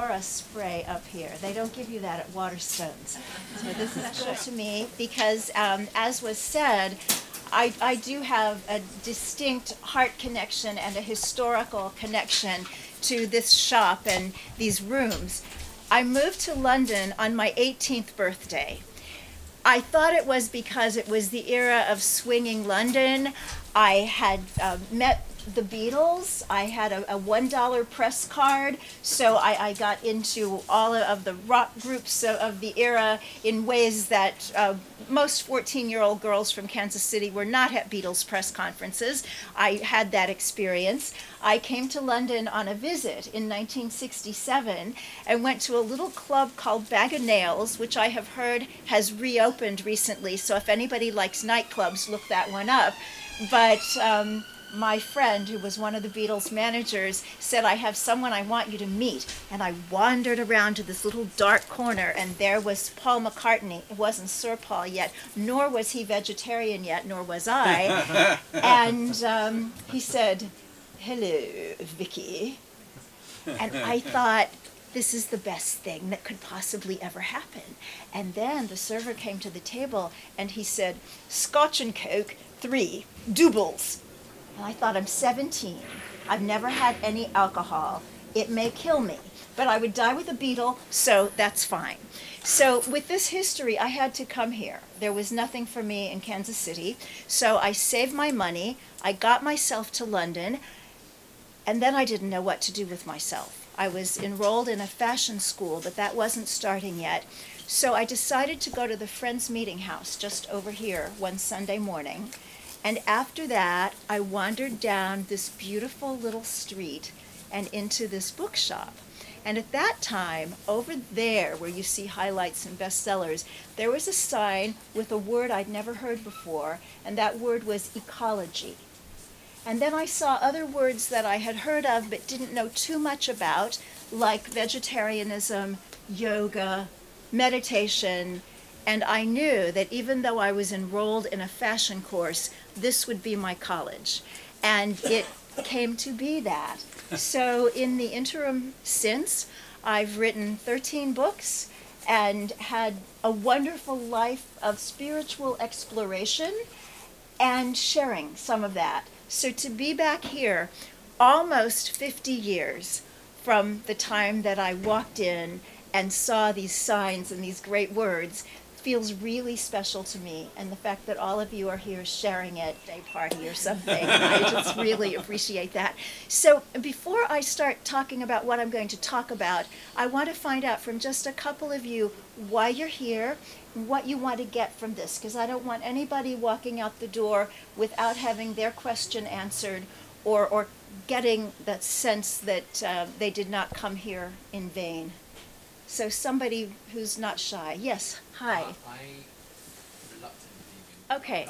Aurora spray up here. They don't give you that at Waterstones. So this is special to me because, as was said, I do have a distinct heart connection and a historical connection to this shop and these rooms. I moved to London on my 18th birthday. I thought it was because it was the era of swinging London. I had met the Beatles. I had a $1 press card, so I got into all of the rock groups of the era in ways that most 14-year-old girls from Kansas City were not at Beatles press conferences. I had that experience. I came to London on a visit in 1967 and went to a little club called Bag of Nails, which I have heard has reopened recently, so if anybody likes nightclubs, look that one up. But my friend, who was one of the Beatles managers, said, I have someone I want you to meet. And I wandered around to this little dark corner, and there was Paul McCartney. It wasn't Sir Paul yet, nor was he vegetarian yet, nor was I. And he said, hello, Vicky. And I thought, this is the best thing that could possibly ever happen. And then the server came to the table, and he said, Scotch and Coke, 3 doubles. And I thought, I'm 17. I've never had any alcohol. It may kill me, but I would die with a beetle, so that's fine. So with this history, I had to come here. There was nothing for me in Kansas City, so I saved my money. I got myself to London, and then I didn't know what to do with myself. I was enrolled in a fashion school, but that wasn't starting yet. So I decided to go to the Friends Meeting House just over here one Sunday morning. And after that, I wandered down this beautiful little street and into this bookshop. And at that time, over there, where you see highlights and bestsellers, there was a sign with a word I'd never heard before, and that word was ecology. And then I saw other words that I had heard of but didn't know too much about, like vegetarianism, yoga, meditation, and I knew that even though I was enrolled in a fashion course, this would be my college. And it came to be that. So in the interim since, I've written 13 books and had a wonderful life of spiritual exploration and sharing some of that. So to be back here almost 50 years from the time that I walked in and saw these signs and these great words feels really special to me, and the fact that all of you are here sharing it, day party or something, I just really appreciate that. So before I start talking about what I'm going to talk about, I want to find out from just a couple of you why you're here, what you want to get from this, because I don't want anybody walking out the door without having their question answered or getting that sense that they did not come here in vain. So somebody who's not shy. Yes, hi. Okay.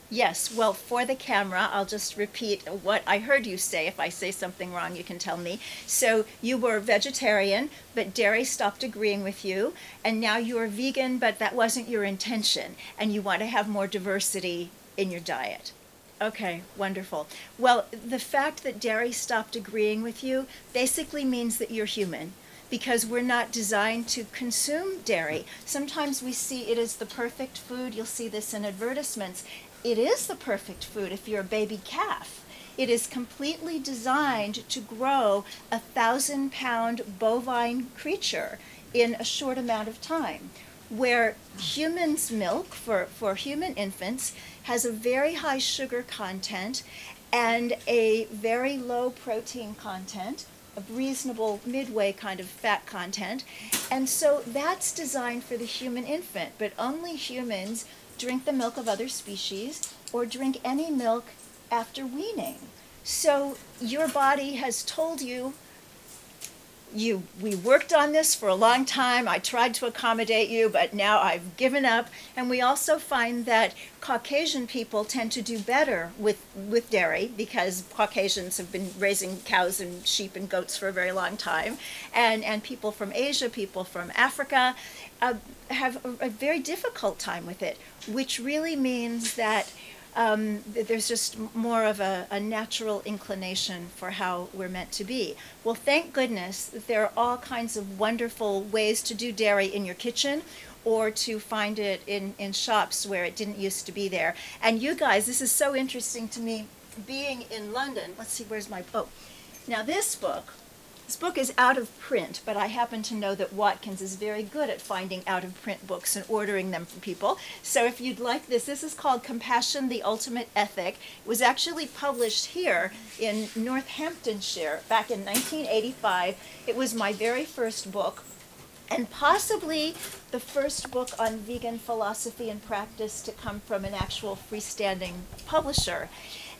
Yes, well, for the camera, I'll just repeat what I heard you say. If I say something wrong, you can tell me. So you were vegetarian, but dairy stopped agreeing with you, and now you are vegan, but that wasn't your intention, and you want to have more diversity in your diet. Okay, wonderful. Well, the fact that dairy stopped agreeing with you basically means that you're human, because we're not designed to consume dairy. Sometimes we see it as the perfect food. You'll see this in advertisements. It is the perfect food if you're a baby calf. It is completely designed to grow a 1,000-pound bovine creature in a short amount of time, where humans' milk for human infants has a very high sugar content and a very low protein content, a reasonable midway kind of fat content. And so that's designed for the human infant, but only humans drink the milk of other species or drink any milk after weaning. So your body has told you, we worked on this for a long time, I tried to accommodate you, but now I've given up. And we also find that Caucasian people tend to do better with dairy, because Caucasians have been raising cows and sheep and goats for a very long time. And people from Asia, people from Africa, have a very difficult time with it, which really means that there's just more of a natural inclination for how we're meant to be. Well, thank goodness that there are all kinds of wonderful ways to do dairy in your kitchen, or to find it in shops where it didn't used to be there. And you guys, this is so interesting to me, being in London. Let's see, where's my, oh. Now this book is out of print, but I happen to know that Watkins is very good at finding out-of-print books and ordering them for people. So if you'd like this is called Compassion, the Ultimate Ethic. It was actually published here in Northamptonshire back in 1985. It was my very first book, and possibly the first book on vegan philosophy and practice to come from an actual freestanding publisher.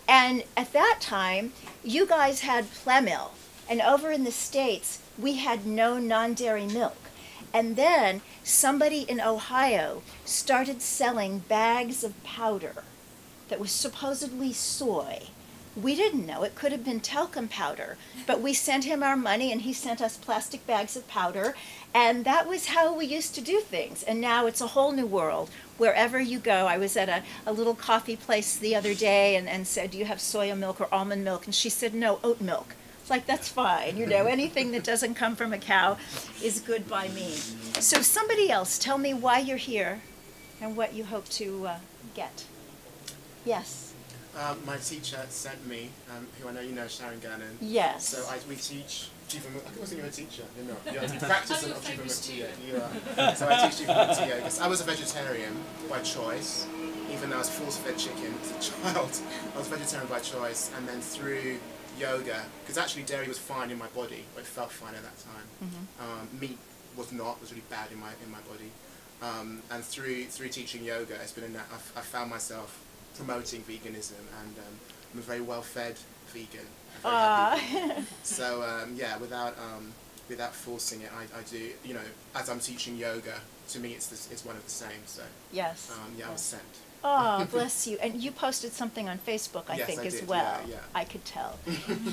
And at that time, you guys had Plemmill. And over in the States, we had no non-dairy milk. And then somebody in Ohio started selling bags of powder that was supposedly soy. We didn't know. It could have been talcum powder. But we sent him our money, and he sent us plastic bags of powder. And that was how we used to do things. And now it's a whole new world. Wherever you go, I was at a little coffee place the other day and said, do you have soya milk or almond milk? And she said, no, oat milk. It's like, that's fine, you know, anything that doesn't come from a cow is good by me. So somebody else, tell me why you're here and what you hope to get. Yes? My teacher sent me, who I know you know, Sharon Gannon. Yes. So we teach Jiva Mukti. I wasn't even a teacher, you're not. You practice a lot of Jiva Mukti. You are. So I teach Jiva Mukti because I was a vegetarian by choice, even though I was force-fed chicken as a child. I was vegetarian by choice, and then through yoga, because actually dairy was fine in my body, but it felt fine at that time. Mm-hmm. Meat was really bad in my body. And through teaching yoga, it's been I found myself promoting veganism, and I'm a very well-fed vegan. Very happy. So yeah, without forcing it, I do. You know, as I'm teaching yoga, to me it's one of the same. So yes. Yeah, I was sent. Oh, bless you. And you posted something on Facebook, I yes, think, I as did. well. Yeah, yeah. I could tell.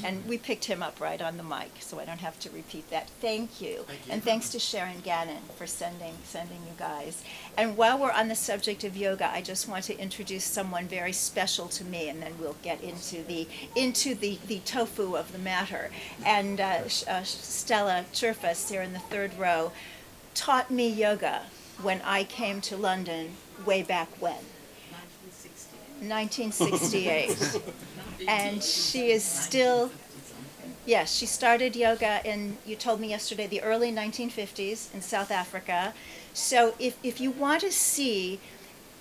And we picked him up right on the mic, so I don't have to repeat that. Thank you. Thank you. And thanks to Sharon Gannon for sending you guys. And while we're on the subject of yoga, I just want to introduce someone very special to me, and then we'll get into the tofu of the matter. And Stella Churfas, here in the third row, taught me yoga when I came to London way back when. 1968. And she is still, yes, she started yoga in, you told me yesterday, the early 1950s in South Africa. So if you want to see,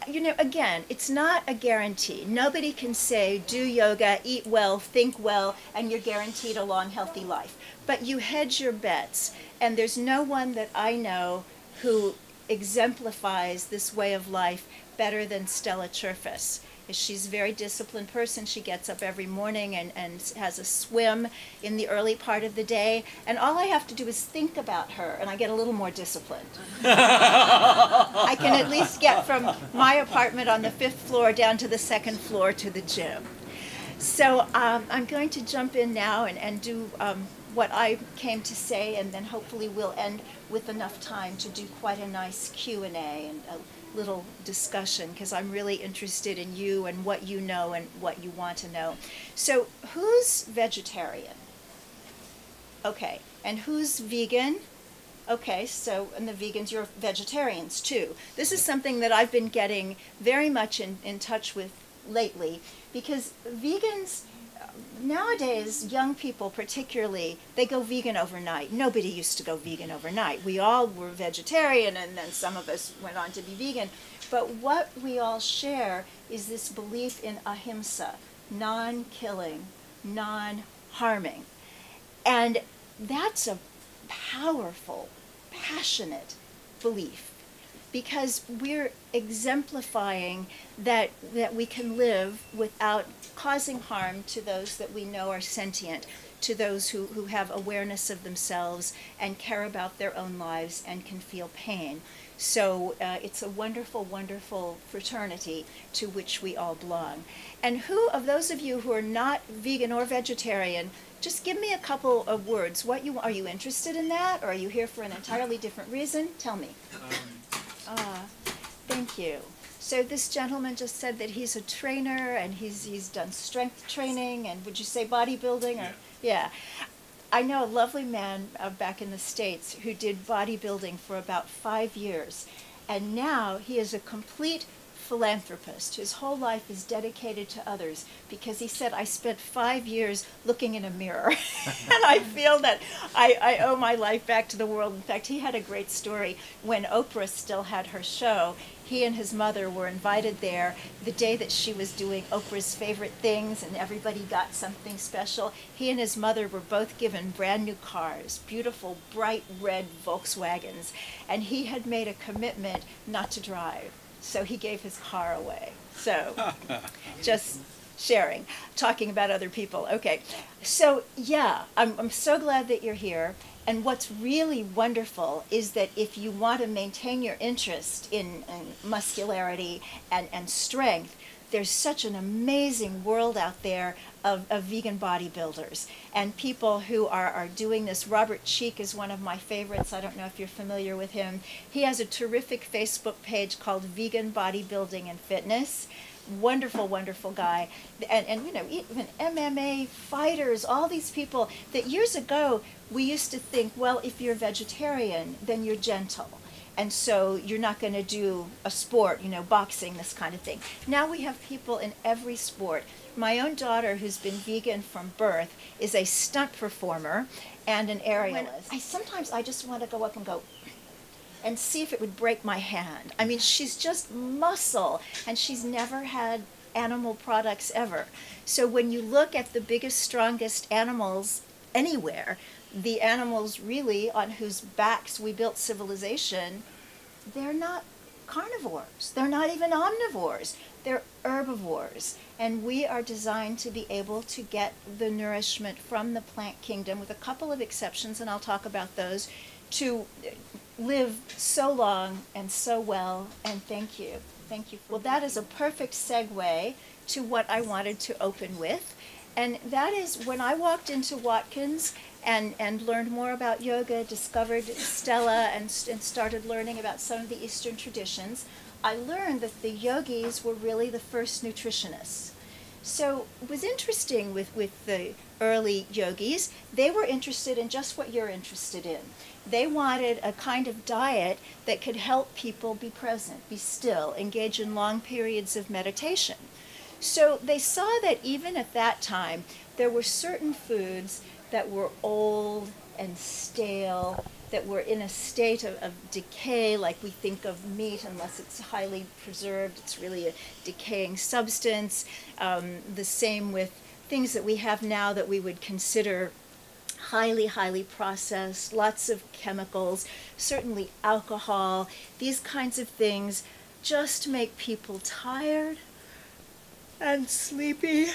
you know, again, it's not a guarantee. Nobody can say, do yoga, eat well, think well, and you're guaranteed a long, healthy life. But you hedge your bets, and there's no one that I know who exemplifies this way of life better than Stella Churfas. She's a very disciplined person. She gets up every morning and has a swim in the early part of the day. And all I have to do is think about her, and I get a little more disciplined. I can at least get from my apartment on the 5th floor down to the 2nd floor to the gym. So I'm going to jump in now and do what I came to say, and then hopefully we'll end with enough time to do quite a nice Q&A and a little discussion, because I'm really interested in you and what you know and what you want to know. So who's vegetarian? Okay, and who's vegan? Okay, so, and the vegans, you're vegetarians too. This is something that I've been getting very much in touch with lately, because vegans, nowadays, young people particularly, they go vegan overnight. Nobody used to go vegan overnight. We all were vegetarian, and then some of us went on to be vegan. But what we all share is this belief in ahimsa, non-killing, non-harming. And that's a powerful, passionate belief, because we're exemplifying that we can live without causing harm to those that we know are sentient, to those who have awareness of themselves and care about their own lives and can feel pain. So it's a wonderful, wonderful fraternity to which we all belong. And who of those of you who are not vegan or vegetarian, just give me a couple of words. Are you interested in that, or are you here for an entirely different reason? Tell me. Thank you. So this gentleman just said that he's a trainer and he's done strength training and would you say bodybuilding? Or, yeah. I know a lovely man back in the States who did bodybuilding for about 5 years, and now he is a complete philanthropist. His whole life is dedicated to others because he said, I spent 5 years looking in a mirror and I feel that I owe my life back to the world. In fact, he had a great story. When Oprah still had her show, he and his mother were invited there the day that she was doing Oprah's favorite things and everybody got something special. He and his mother were both given brand new cars, beautiful bright red Volkswagens, and he had made a commitment not to drive. So he gave his car away. So just sharing, talking about other people. Okay, so yeah, I'm so glad that you're here. And what's really wonderful is that if you want to maintain your interest in muscularity and strength, there's such an amazing world out there of vegan bodybuilders and people who are doing this. Robert Cheek is one of my favorites. I don't know if you're familiar with him. He has a terrific Facebook page called Vegan Bodybuilding and Fitness. Wonderful, wonderful guy. And you know, even MMA fighters, all these people that years ago we used to think, well, if you're vegetarian, then you're gentle. And so you're not going to do a sport, you know, boxing, this kind of thing. Now we have people in every sport. My own daughter, who's been vegan from birth, is a stunt performer and an aerialist. Sometimes I just want to go up and go and see if it would break my hand. I mean, she's just muscle, and she's never had animal products ever. So when you look at the biggest, strongest animals anywhere, the animals really on whose backs we built civilization, they're not carnivores. They're not even omnivores. They're herbivores. And we are designed to be able to get the nourishment from the plant kingdom, with a couple of exceptions, and I'll talk about those, to live so long and so well. And thank you. Thank you. Well, that is a perfect segue to what I wanted to open with. And that is when I walked into Watkins and learned more about yoga, discovered Stella, and started learning about some of the Eastern traditions, I learned that the yogis were really the first nutritionists. So it was interesting with the early yogis. They were interested in just what you're interested in. They wanted a kind of diet that could help people be present, be still, engage in long periods of meditation. So they saw that even at that time, there were certain foods that were old and stale, that were in a state of decay, like we think of meat, unless it's highly preserved, it's really a decaying substance. The same with things that we have now that we would consider highly, highly processed, lots of chemicals, certainly alcohol. These kinds of things just make people tired and sleepy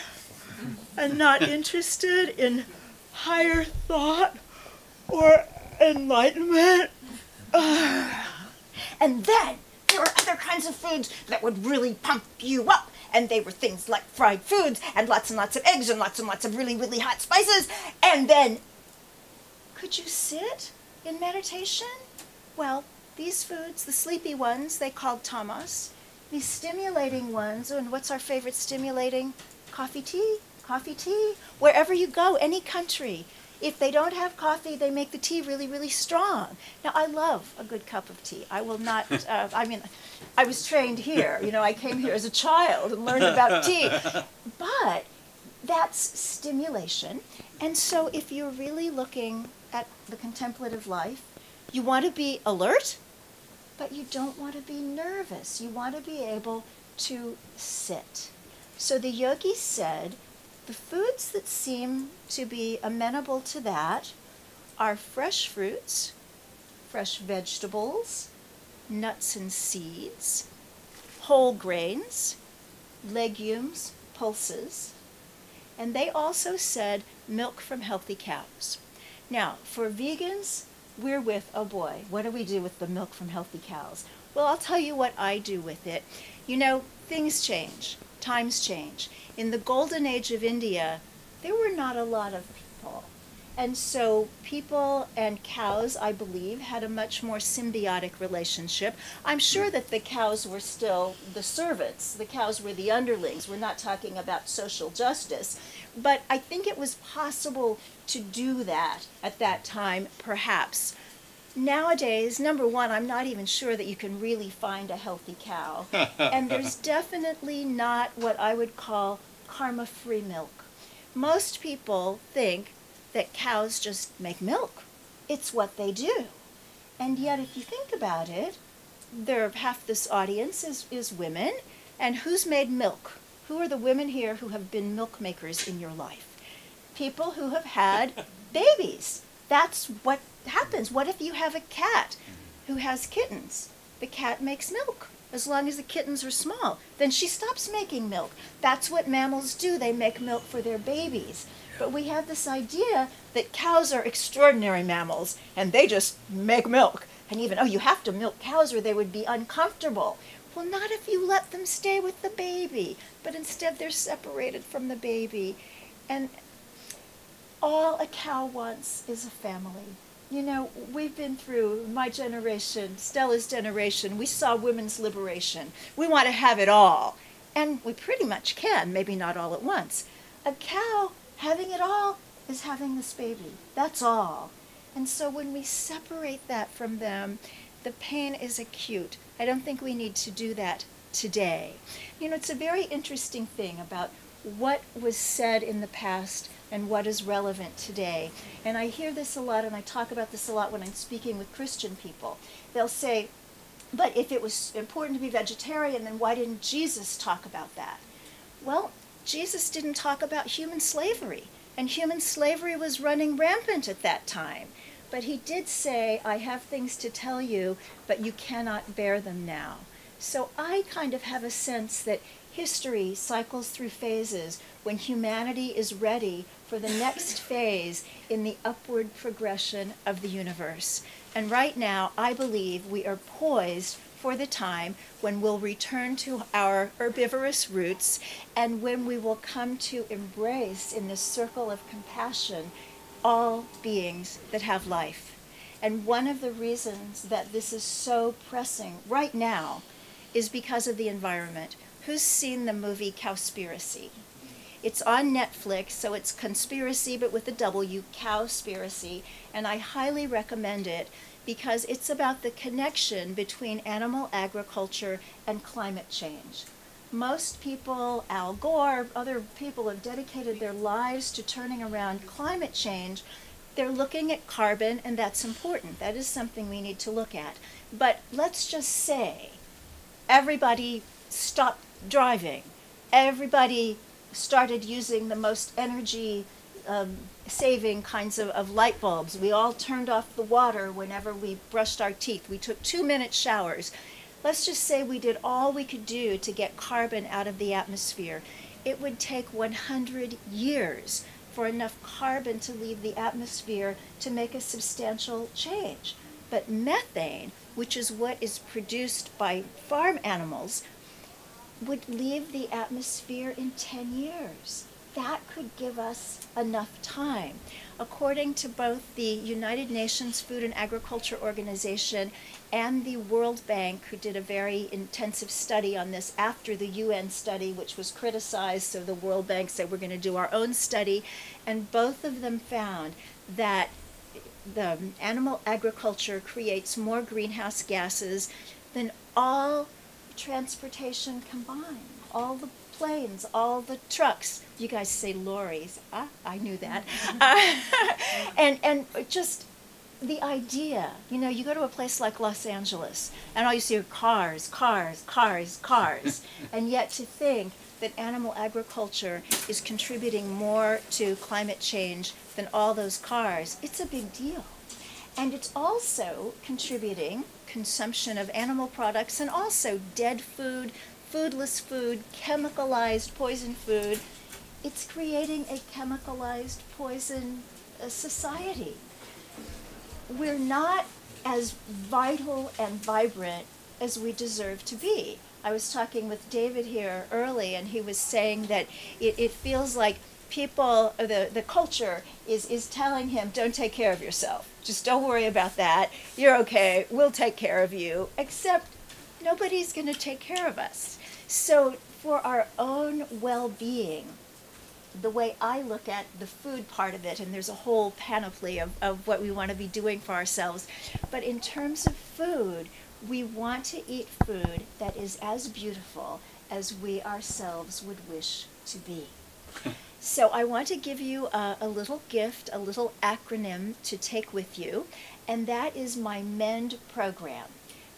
and not interested in higher thought or enlightenment. And then there were other kinds of foods that would really pump you up. And they were things like fried foods and lots of eggs and lots of really, really hot spices. And then, could you sit in meditation? Well, these foods, the sleepy ones, they called tamas. These stimulating ones, and what's our favorite stimulating? Coffee, tea. Coffee, tea. Wherever you go, any country, if they don't have coffee, they make the tea really, really strong. Now, I love a good cup of tea. I will not, I mean, I was trained here. You know, I came here as a child and learned about tea. But that's stimulation. And so if you're really looking at the contemplative life, you want to be alert, but you don't want to be nervous. You want to be able to sit. So the yogis said, the foods that seem to be amenable to that are fresh fruits, fresh vegetables, nuts and seeds, whole grains, legumes, pulses, and they also said milk from healthy cows. Now, for vegans, we're with, oh boy, what do we do with the milk from healthy cows? Well, I'll tell you what I do with it. You know, things change. Times change. In the golden age of India, there were not a lot of people. And so people and cows, I believe, had a much more symbiotic relationship. I'm sure that the cows were still the servants. The cows were the underlings. We're not talking about social justice. But I think it was possible to do that at that time, perhaps. Nowadays, number one, I'm not even sure that you can really find a healthy cow. And there's definitely not what I would call karma-free milk. Most people think that cows just make milk. It's what they do. And yet, if you think about it, half this audience is women. And who's made milk? Who are the women here who have been milk makers in your life? People who have had babies. That's what happens. What if you have a cat who has kittens? The cat makes milk as long as the kittens are small. Then she stops making milk. That's what mammals do. They make milk for their babies. But we have this idea that cows are extraordinary mammals and they just make milk. And even, oh, you have to milk cows or they would be uncomfortable. Well, not if you let them stay with the baby, but instead they're separated from the baby. And all a cow wants is a family. You know, we've been through, my generation, Stella's generation, we saw women's liberation. We want to have it all. And we pretty much can, maybe not all at once. A cow having it all is having this baby. That's all. And so when we separate that from them, the pain is acute. I don't think we need to do that today. You know, it's a very interesting thing about what was said in the past and what is relevant today. And I hear this a lot, and I talk about this a lot when I'm speaking with Christian people. They'll say, but if it was important to be vegetarian, then why didn't Jesus talk about that? Well, Jesus didn't talk about human slavery, and human slavery was running rampant at that time. But he did say, I have things to tell you, but you cannot bear them now. So I kind of have a sense that history cycles through phases when humanity is ready for the next phase in the upward progression of the universe. And right now, I believe we are poised for the time when we'll return to our herbivorous roots and when we will come to embrace in this circle of compassion all beings that have life. And one of the reasons that this is so pressing right now is because of the environment. Who's seen the movie Cowspiracy? It's on Netflix, so it's conspiracy, but with a W, Cowspiracy, and I highly recommend it because it's about the connection between animal agriculture and climate change. Most people, Al Gore, other people have dedicated their lives to turning around climate change. They're looking at carbon, and that's important. That is something we need to look at. But let's just say everybody stopped driving. Everybody started using the most energy saving kinds of light bulbs. We all turned off the water whenever we brushed our teeth. We took 2-minute showers. Let's just say we did all we could do to get carbon out of the atmosphere. It would take 100 years for enough carbon to leave the atmosphere to make a substantial change. But methane, which is what is produced by farm animals, would leave the atmosphere in 10 years. That could give us enough time. According to both the United Nations Food and Agriculture Organization and the World Bank, who did a very intensive study on this after the UN study, which was criticized, so the World Bank said we're going to do our own study, and both of them found that the animal agriculture creates more greenhouse gases than all transportation combined, all the planes, all the trucks. You guys say lorries. I knew that. And just the idea, you know, you go to a place like Los Angeles, and all you see are cars, cars, cars, cars. And yet to think that animal agriculture is contributing more to climate change than all those cars, it's a big deal. And it's also contributing consumption of animal products and also dead food, foodless food, chemicalized poison food. It's creating a chemicalized poison society. We're not as vital and vibrant as we deserve to be. I was talking with David here early, and he was saying that it feels like people, the culture is telling him, don't take care of yourself. Just don't worry about that. You're okay. We'll take care of you. Except nobody's going to take care of us. So for our own well-being, the way I look at the food part of it, and there's a whole panoply of what we want to be doing for ourselves, but in terms of food, we want to eat food that is as beautiful as we ourselves would wish to be. So I want to give you a little gift, a little acronym to take with you, and that is my MEND program.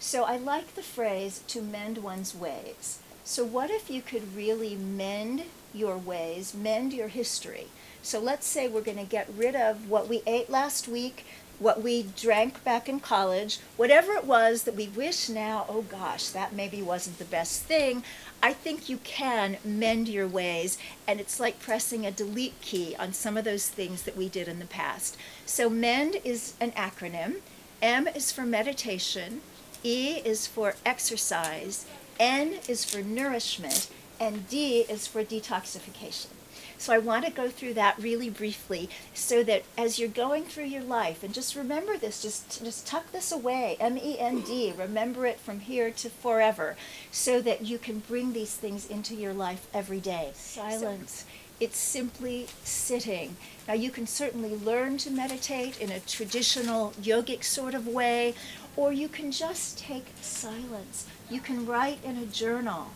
So I like the phrase, to mend one's ways. So what if you could really mend your ways, mend your history? So let's say we're going to get rid of what we ate last week, what we drank back in college, whatever it was that we wish now, oh gosh, that maybe wasn't the best thing. I think you can mend your ways, and it's like pressing a delete key on some of those things that we did in the past. So MEND is an acronym. M is for meditation, E is for exercise, N is for nourishment, and D is for detoxification. So I want to go through that really briefly so that as you're going through your life, and just remember this, just tuck this away, MEND, remember it from here to forever, so that you can bring these things into your life every day. Silence. It's simply sitting. Now you can certainly learn to meditate in a traditional yogic sort of way, or you can just take silence. You can write in a journal.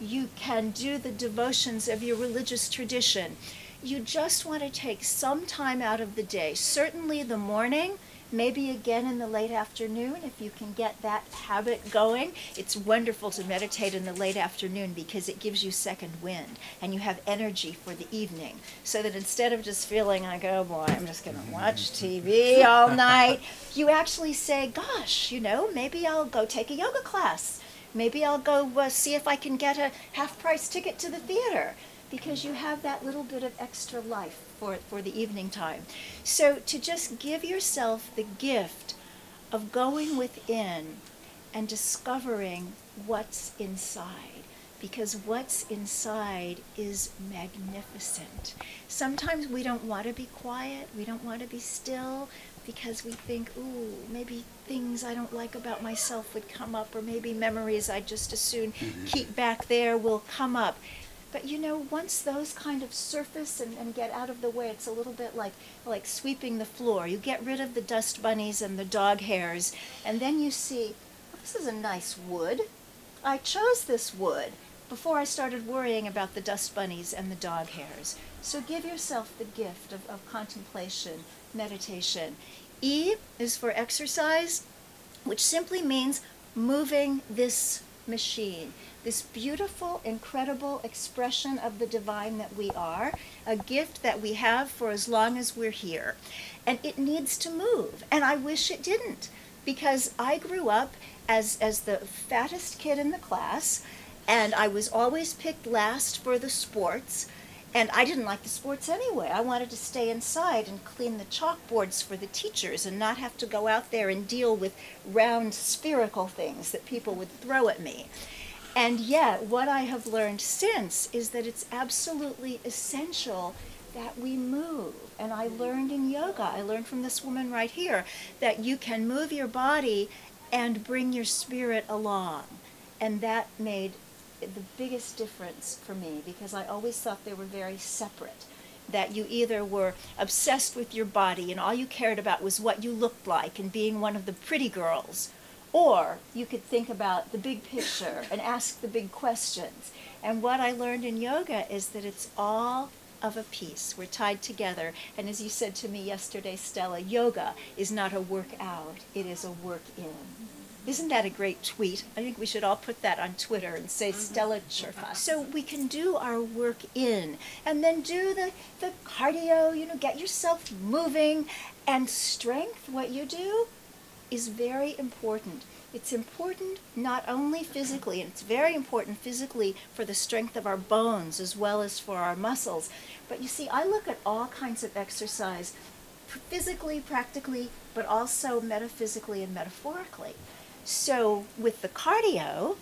You can do the devotions of your religious tradition. You just want to take some time out of the day, certainly the morning, maybe again in the late afternoon if you can get that habit going. It's wonderful to meditate in the late afternoon because it gives you second wind and you have energy for the evening, so that instead of just feeling like, oh boy, I'm just going to watch TV all night, you actually say, gosh, you know, maybe I'll go take a yoga class. Maybe I'll go see if I can get a half-price ticket to the theater, because you have that little bit of extra life for the evening time. So to just give yourself the gift of going within and discovering what's inside, because what's inside is magnificent. Sometimes we don't want to be quiet, we don't want to be still, because we think, ooh, maybe things I don't like about myself would come up, or maybe memories I'd just as soon keep back there will come up. But you know, once those kind of surface and get out of the way, it's a little bit like sweeping the floor. You get rid of the dust bunnies and the dog hairs, and then you see, this is a nice wood. I chose this wood before I started worrying about the dust bunnies and the dog hairs. So give yourself the gift of contemplation, meditation. E is for exercise, which simply means moving this machine, this beautiful, incredible expression of the divine that we are, a gift that we have for as long as we're here. And it needs to move, and I wish it didn't, because I grew up as the fattest kid in the class, and I was always picked last for the sports. And I didn't like the sports anyway. I wanted to stay inside and clean the chalkboards for the teachers and not have to go out there and deal with round spherical things that people would throw at me. And yet, what I have learned since is that it's absolutely essential that we move. And I learned in yoga, I learned from this woman right here, that you can move your body and bring your spirit along. And that made the biggest difference for me, because I always thought they were very separate, that you either were obsessed with your body and all you cared about was what you looked like and being one of the pretty girls, or you could think about the big picture and ask the big questions. And what I learned in yoga is that it's all of a piece. We're tied together. And as you said to me yesterday, Stella, yoga is not a work out, it is a work in. Isn't that a great tweet? I think we should all put that on Twitter and say Stella Churfa. So we can do our work in, and then do the cardio, you know, get yourself moving. And strength, what you do, is very important. It's important not only physically, and it's very important physically for the strength of our bones as well as for our muscles. But you see, I look at all kinds of exercise, physically, practically, but also metaphysically and metaphorically. So with the cardio,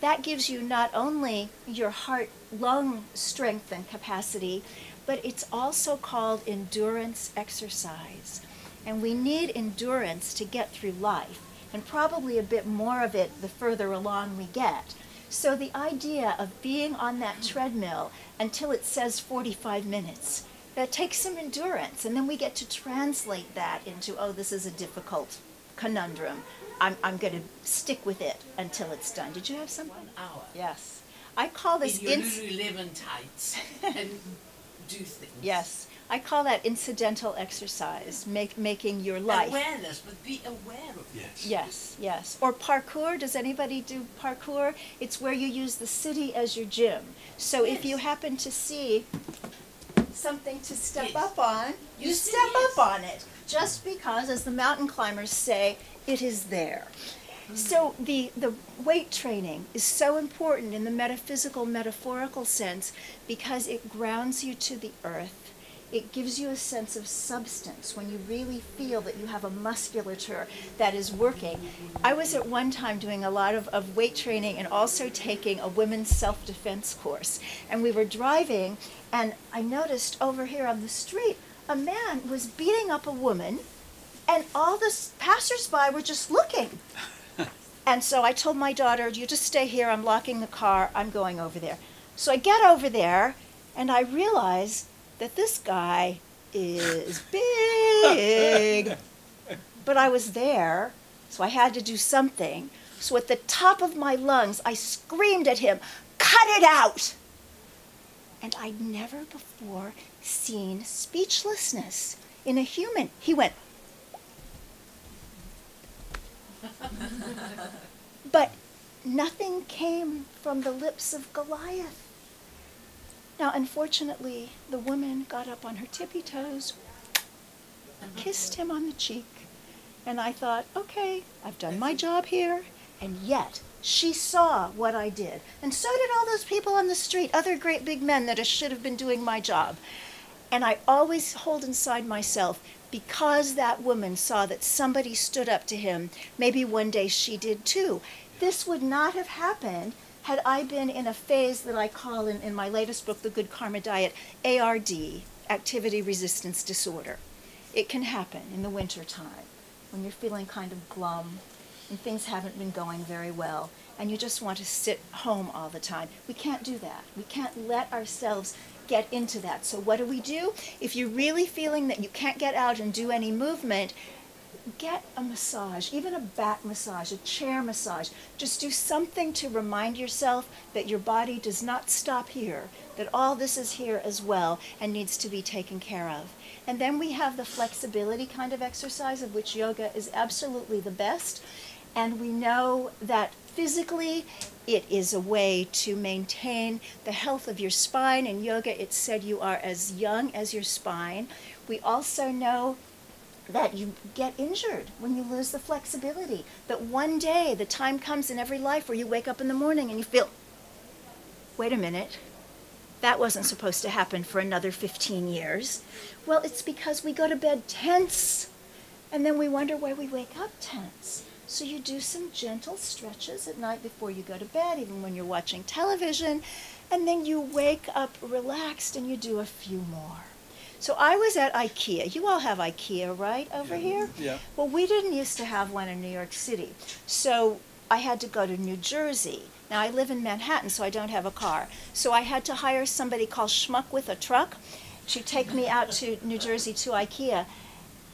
that gives you not only your heart-lung strength and capacity, but it's also called endurance exercise. And we need endurance to get through life, and probably a bit more of it the further along we get. So the idea of being on that treadmill until it says 45 minutes, that takes some endurance, and then we get to translate that into, oh, this is a difficult conundrum. I'm going to stick with it until it's done. Did you have something? 1 hour. Yes. I call this... In your Lululemon tights and do things. Yes. I call that incidental exercise, making your life... Awareness, but be aware of it. Yes. Yes, yes. Or parkour. Does anybody do parkour? It's where you use the city as your gym. So if you happen to see something to step up on, you step up on it. Just because, as the mountain climbers say, it is there. So the weight training is so important in the metaphysical, metaphorical sense because it grounds you to the earth. It gives you a sense of substance when you really feel that you have a musculature that is working. I was at one time doing a lot of weight training and also taking a women's self-defense course. And we were driving, and I noticed over here on the street, a man was beating up a woman, and all the passers-by were just looking. And so I told my daughter, you just stay here, I'm locking the car, I'm going over there. So I get over there, and I realize that this guy is big. But I was there, so I had to do something. So at the top of my lungs, I screamed at him, cut it out! And I'd never before seen speechlessness in a human. He went, but nothing came from the lips of Goliath. Now, unfortunately, the woman got up on her tippy toes, kissed him on the cheek, and I thought, okay, I've done my job here, and yet she saw what I did. And so did all those people on the street, other great big men that should have been doing my job. And I always hold inside myself, because that woman saw that somebody stood up to him, maybe one day she did too. This would not have happened had I been in a phase that I call in my latest book, The Good Karma Diet, ARD, Activity Resistance Disorder. It can happen in the winter time when you're feeling kind of glum and things haven't been going very well and you just want to sit home all the time. We can't do that. We can't let ourselves get into that. So what do? If you're really feeling that you can't get out and do any movement, get a massage, even a back massage, a chair massage. Just do something to remind yourself that your body does not stop here, that all this is here as well and needs to be taken care of. And then we have the flexibility kind of exercise, of which yoga is absolutely the best. And we know that physically it is a way to maintain the health of your spine. In yoga it's said you are as young as your spine. We also know that you get injured when you lose the flexibility. That one day the time comes in every life where you wake up in the morning and you feel, wait a minute, that wasn't supposed to happen for another 15 years. Well, it's because we go to bed tense and then we wonder why we wake up tense. So you do some gentle stretches at night before you go to bed, even when you're watching television, and then you wake up relaxed and you do a few more. So I was at IKEA. You all have IKEA, right, over here? Yeah. Well, we didn't used to have one in New York City. So I had to go to New Jersey. Now, I live in Manhattan, so I don't have a car. So I had to hire somebody called Schmuck with a Truck to take me out to New Jersey to IKEA.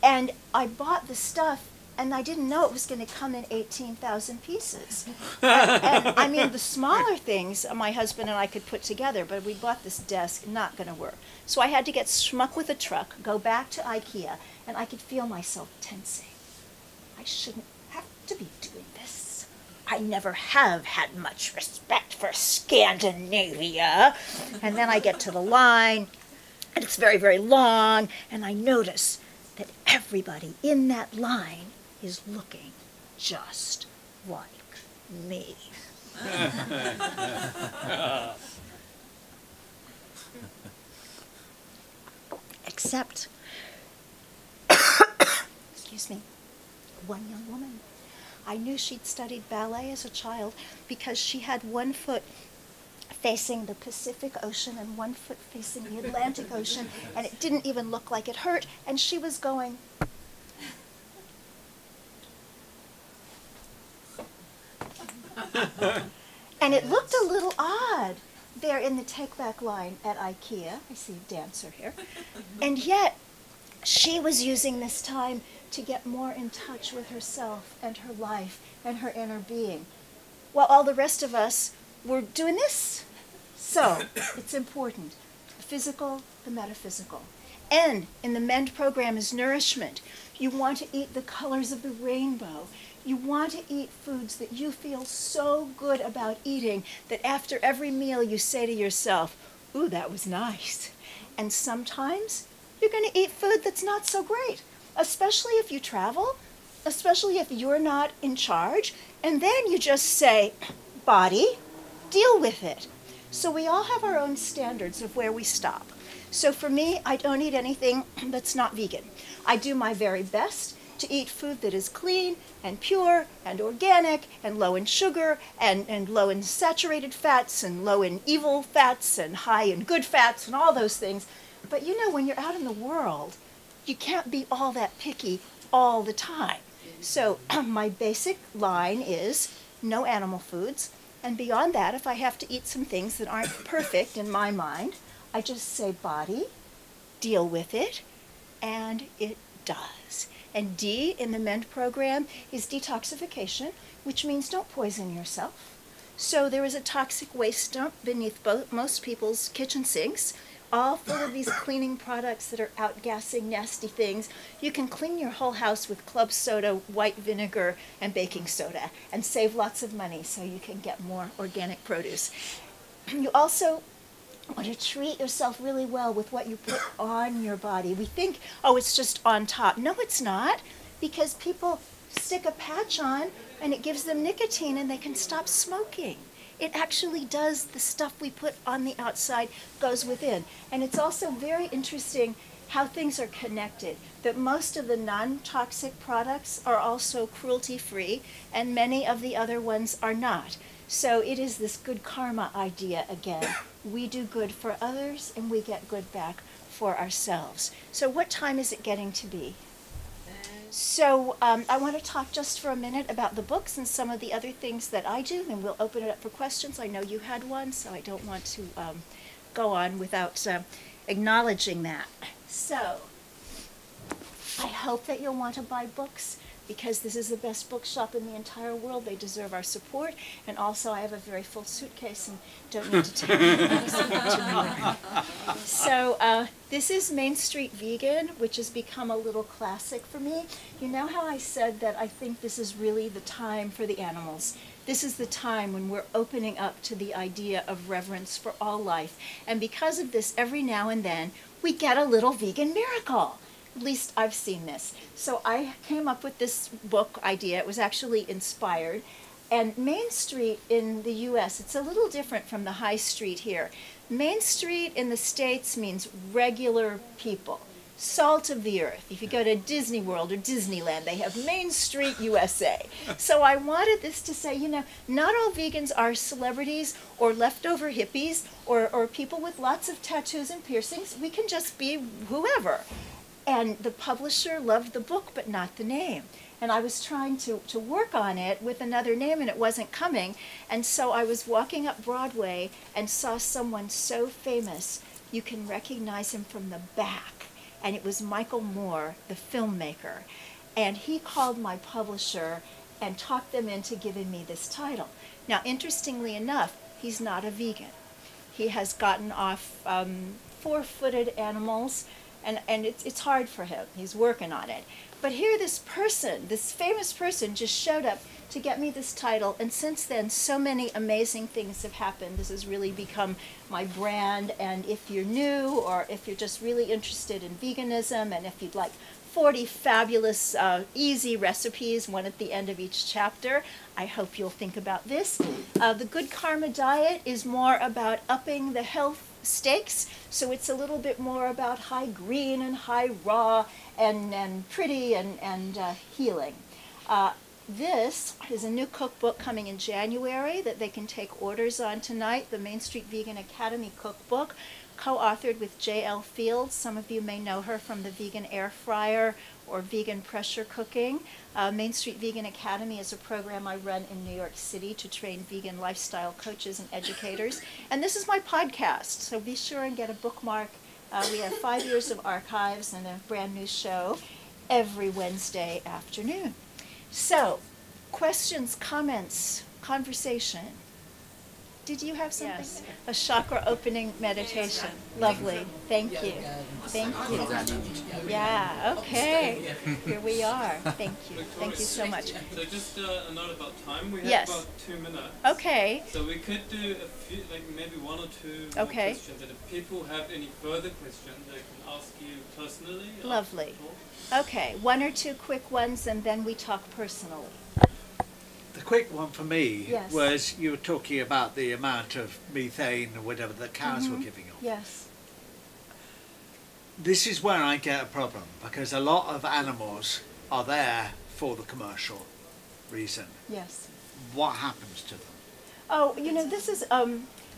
And I bought the stuff, and I didn't know it was going to come in 18,000 pieces. And I mean, the smaller things my husband and I could put together, but we bought this desk, not going to work. So I had to get Schmuck with a Truck, go back to IKEA, and I could feel myself tensing. I shouldn't have to be doing this. I never have had much respect for Scandinavia. And then I get to the line, and it's very, very long, and I notice that everybody in that line is looking just like me. Except, excuse me, one young woman. I knew she'd studied ballet as a child because she had one foot facing the Pacific Ocean and one foot facing the Atlantic Ocean, and it didn't even look like it hurt, and she was going. And it looked a little odd there in the take-back line at IKEA. I see a dancer here. And yet, she was using this time to get more in touch with herself and her life and her inner being, while all the rest of us were doing this. So, it's important. The physical, the metaphysical. And in the MEND program is nourishment. You want to eat the colors of the rainbow. You want to eat foods that you feel so good about eating that after every meal you say to yourself, ooh, that was nice. And sometimes you're going to eat food that's not so great, especially if you travel, especially if you're not in charge. And then you just say, body, deal with it. So we all have our own standards of where we stop. So for me, I don't eat anything that's not vegan. I do my very best to eat food that is clean and pure and organic and low in sugar and low in saturated fats and low in evil fats and high in good fats and all those things. But you know, when you're out in the world, you can't be all that picky all the time. So my basic line is no animal foods. And beyond that, if I have to eat some things that aren't perfect in my mind, I just say body, deal with it, and it does. And D in the MEND program is detoxification, which means don't poison yourself. So there is a toxic waste dump beneath most people's kitchen sinks, all full of these cleaning products that are outgassing nasty things. You can clean your whole house with club soda, white vinegar, and baking soda, and save lots of money so you can get more organic produce. You also want to treat yourself really well with what you put on your body. We think, oh, it's just on top. No, it's not, because people stick a patch on and it gives them nicotine and they can stop smoking. It actually does. The stuff we put on the outside goes within. And it's also very interesting how things are connected, that most of the non-toxic products are also cruelty-free and many of the other ones are not. So it is this good karma idea again. We do good for others and we get good back for ourselves. So what time is it getting to be? So I want to talk just for a minute about the books and some of the other things that I do, and we'll open it up for questions. I know you had one, so I don't want to go on without acknowledging that. So I hope that you'll want to buy books, because this is the best bookshop in the entire world. They deserve our support. And also, I have a very full suitcase and don't need to take it. So this is Main Street Vegan, which has become a little classic for me. You know how I said that I think this is really the time for the animals? This is the time when we're opening up to the idea of reverence for all life. And because of this, every now and then, we get a little vegan miracle. At least I've seen this. So I came up with this book idea. It was actually inspired. And Main Street in the US, it's a little different from the High Street here. Main Street in the States means regular people, salt of the earth. If you go to Disney World or Disneyland, they have Main Street USA. So I wanted this to say, you know, not all vegans are celebrities or leftover hippies or people with lots of tattoos and piercings. We can just be whoever. And the publisher loved the book, but not the name. And I was trying to work on it with another name, and it wasn't coming. And so I was walking up Broadway and saw someone so famous, you can recognize him from the back. And it was Michael Moore, the filmmaker. And he called my publisher and talked them into giving me this title. Now, interestingly enough, he's not a vegan. He has gotten off 4-footed animals, and it's hard for him. He's working on it. But here this person, this famous person, just showed up to get me this title, and since then so many amazing things have happened. This has really become my brand, and if you're new or if you're just really interested in veganism, and if you'd like 40 fabulous, easy recipes, one at the end of each chapter, I hope you'll think about this. The Good Karma Diet is more about upping the health stakes, so it's a little bit more about high green and high raw and pretty and healing. this is a new cookbook coming in January that they can take orders on tonight, the Main Street Vegan Academy Cookbook, co-authored with J.L. Fields. Some of you may know her from the Vegan Air Fryer or Vegan Pressure Cooking. Main Street Vegan Academy is a program I run in New York City to train vegan lifestyle coaches and educators. And this is my podcast, so be sure and get a bookmark. We have 5 years of archives and a brand new show every Wednesday afternoon. So, questions, comments, conversation. Did you have something? Yes. A chakra opening meditation. Lovely. Thank you. Thank you. Yeah, okay. Here we are. Thank you. Thank you so much. So just a note about time. We have Yes. about 2 minutes. Okay. So we could do a few, like maybe 1 or 2 more Okay. questions. And if people have any further questions, they can ask you personally. Lovely. Okay, 1 or 2 quick ones, and then we talk personally. The quick one for me Yes. was you were talking about the amount of methane or whatever the cows were giving off. Yes. This is where I get a problem, because a lot of animals are there for the commercial reason. Yes. What happens to them? Oh, you know, this is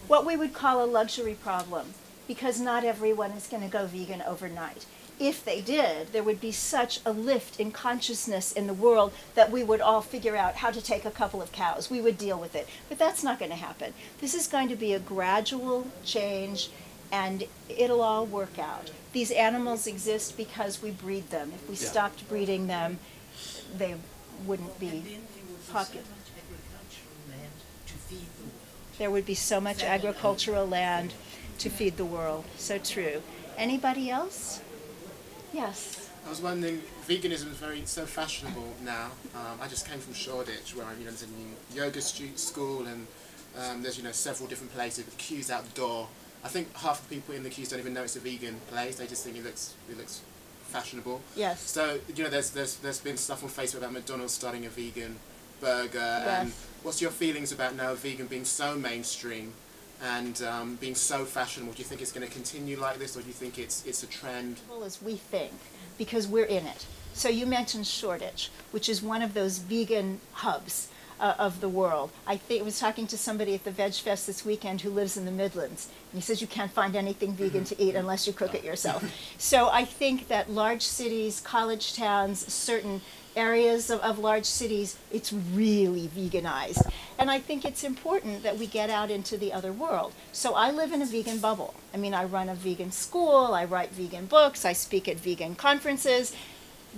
what we would call a luxury problem, because not everyone is going to go vegan overnight. If they did, there would be such a lift in consciousness in the world that we would all figure out how to take a couple of cows. We would deal with it. But that's not going to happen. This is going to be a gradual change, and it'll all work out. These animals exist because we breed them. If we stopped breeding them, they wouldn't be popular. There would be so much agricultural land to feed the world. So true. Anybody else? Yes. I was wondering, veganism is so fashionable now. I just came from Shoreditch, where there's a new yoga school, and there's several different places with queues out the door. I think half the people in the queues don't even know it's a vegan place. They just think it looks fashionable. Yes. So there's been stuff on Facebook about McDonald's starting a vegan burger. Yes. And what's your feelings about now vegan being so mainstream and being so fashionable? Do you think it's going to continue like this, or do you think it's a trend? Well, as we think, because we're in it. So you mentioned Shoreditch, which is one of those vegan hubs of the world. I was talking to somebody at the Veg Fest this weekend who lives in the Midlands, and he says you can't find anything vegan to eat unless you cook it yourself. So I think that large cities, college towns, certain areas of large cities, it's really veganized. And I think it's important that we get out into the other world. So I live in a vegan bubble. I mean, I run a vegan school, I write vegan books, I speak at vegan conferences.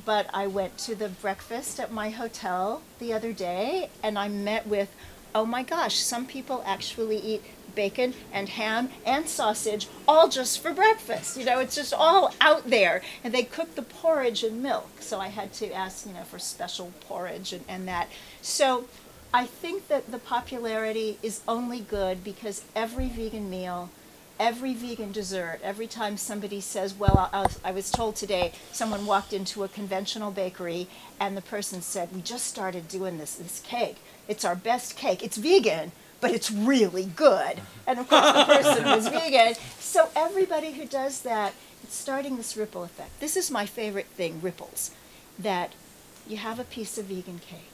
But I went to the breakfast at my hotel the other day, and I met with, oh my gosh, some people actually eat bacon and ham and sausage all just for breakfast. It's just all out there. And they cook the porridge and milk. So I had to ask, for special porridge and that. So I think that the popularity is only good because every vegan meal, every vegan dessert, every time somebody says, well, I was told today, someone walked into a conventional bakery and the person said, we just started doing this cake. It's our best cake. It's vegan, but it's really good. And of course the person was vegan. So everybody who does that, it's starting this ripple effect. This is my favorite thing, ripples, that you have a piece of vegan cake.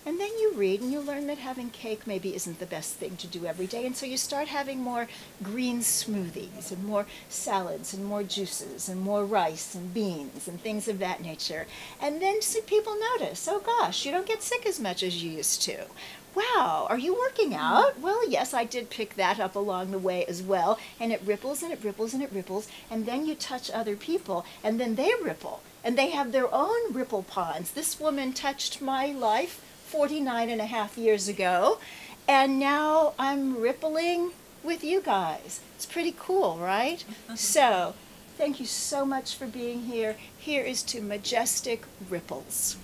And then you read and you learn that having cake maybe isn't the best thing to do every day. And so you start having more green smoothies and more salads and more juices and more rice and beans and things of that nature. And then people notice, oh gosh, you don't get sick as much as you used to. Wow, are you working out? Well, yes, I did pick that up along the way as well. And it ripples and it ripples and it ripples. And then you touch other people and then they ripple. And they have their own ripple ponds. This woman touched my life 49.5 years ago, and now I'm rippling with you guys. It's pretty cool, right? So, thank you so much for being here. Here is to majestic ripples.